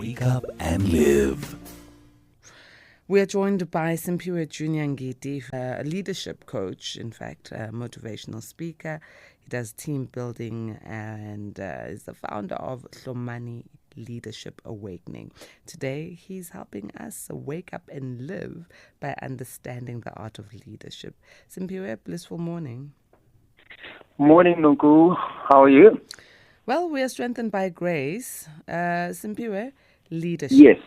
Wake up and live. We are joined by Simphiwe Junior Ngidi, a leadership coach, in fact, a motivational speaker. He does team building and is the founder of Hlomani Leadership Awakening. Today, he's helping us wake up and live by understanding the art of leadership. Simphiwe, blissful morning. Morning, Nugu. How are you? Well, we are strengthened by grace. Simphiwe, leadership. Yes.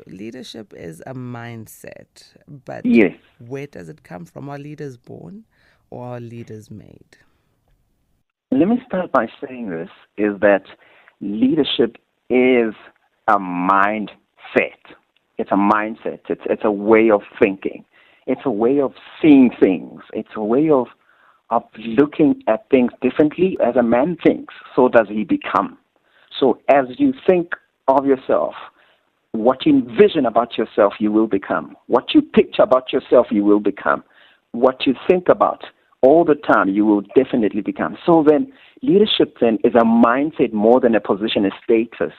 Leadership is a mindset, but Yes. where does it come from? Are leaders born or are leaders made? Let me start by saying this, is that leadership is a mindset. It's a mindset. It's a way of thinking. It's a way of seeing things. It's a way of looking at things differently. As a man thinks, so does he become. So as you think of yourself, what you envision about yourself, you will become. What you picture about yourself, you will become. What you think about all the time, you will definitely become. So then, leadership then is a mindset more than a position, a status,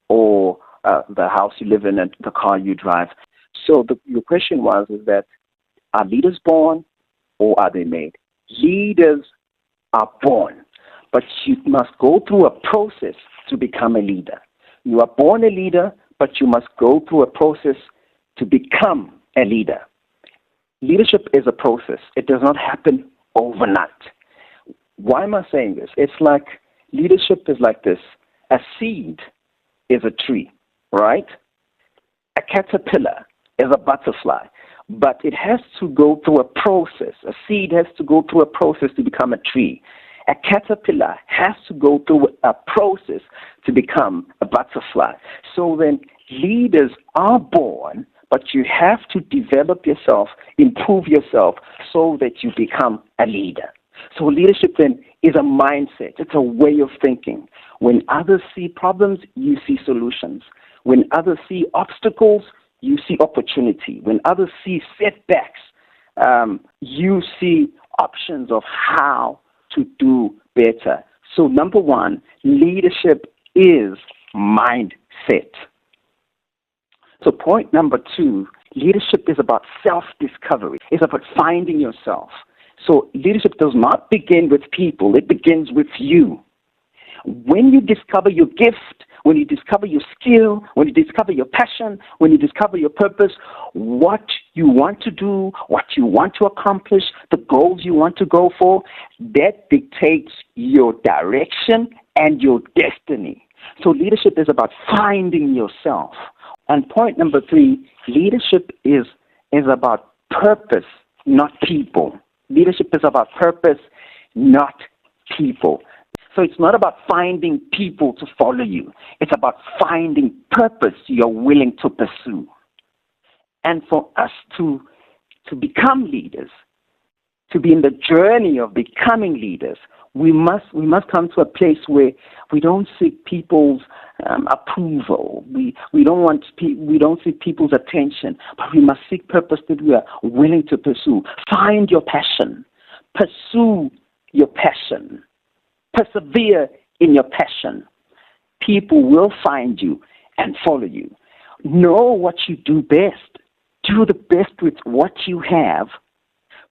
or the house you live in and the car you drive. So your question is that, are leaders born or are they made? Leaders are born, but you must go through a process to become a leader. You are born a leader, but you must go through a process to become a leader. Leadership is a process. It does not happen overnight. Why am I saying this? It's like leadership is like this. A seed is a tree, right? A caterpillar is a butterfly, but it has to go through a process. A seed has to go through a process to become a tree. A caterpillar has to go through a process to become a butterfly. So then leaders are born, but you have to develop yourself, improve yourself so that you become a leader. So leadership then is a mindset. It's a way of thinking. When others see problems, you see solutions. When others see obstacles, you see opportunity. When others see setbacks, you see options of how to do better. So number one, leadership is mindset. So point number two, leadership is about self-discovery. It's about finding yourself. So leadership does not begin with people. It begins with you. When you discover your gift, when you discover your skill, when you discover your passion, when you discover your purpose, what you want to do, what you want to accomplish, the goals you want to go for, that dictates your direction and your destiny. So leadership is about finding yourself. And point number three, leadership is about purpose, not people. Leadership is about purpose, not people. So it's not about finding people to follow you. It's about finding purpose you're willing to pursue. And for us to become leaders, to be in the journey of becoming leaders, we must come to a place where we don't seek people's approval. We don't seek people's attention, but we must seek purpose that we are willing to pursue. Find your passion. Pursue your passion. Persevere in your passion. People will find you and follow you. Know what you do best. Do the best with what you have.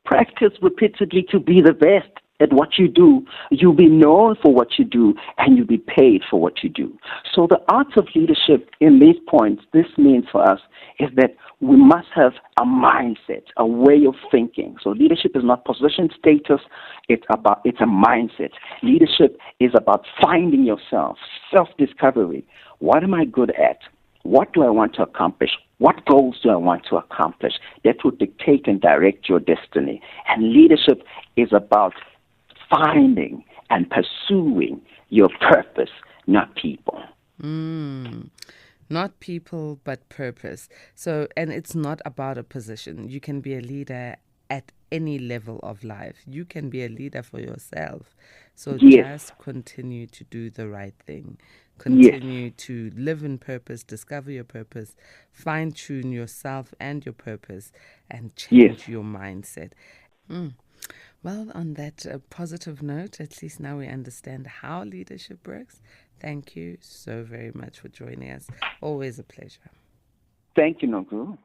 Practice repeatedly to be the best at what you do. You'll be known for what you do, and you'll be paid for what you do. So the art of leadership in these points, this means for us, is that we must have a mindset, a way of thinking. So leadership is not position status, it's a mindset. Leadership is about finding yourself, self-discovery. What am I good at? What do I want to accomplish? What goals do I want to accomplish? That will dictate and direct your destiny. And leadership is about finding and pursuing your purpose, not people. Not people, but purpose. So, and it's not about a position. You can be a leader at any level of life. You can be a leader for yourself. So just continue to do the right thing. Continue to live in purpose, discover your purpose, fine-tune yourself and your purpose, and change your mindset. Well, on that positive note, at least now we understand how leadership works. Thank you so very much for joining us. Always a pleasure. Thank you, Nogu.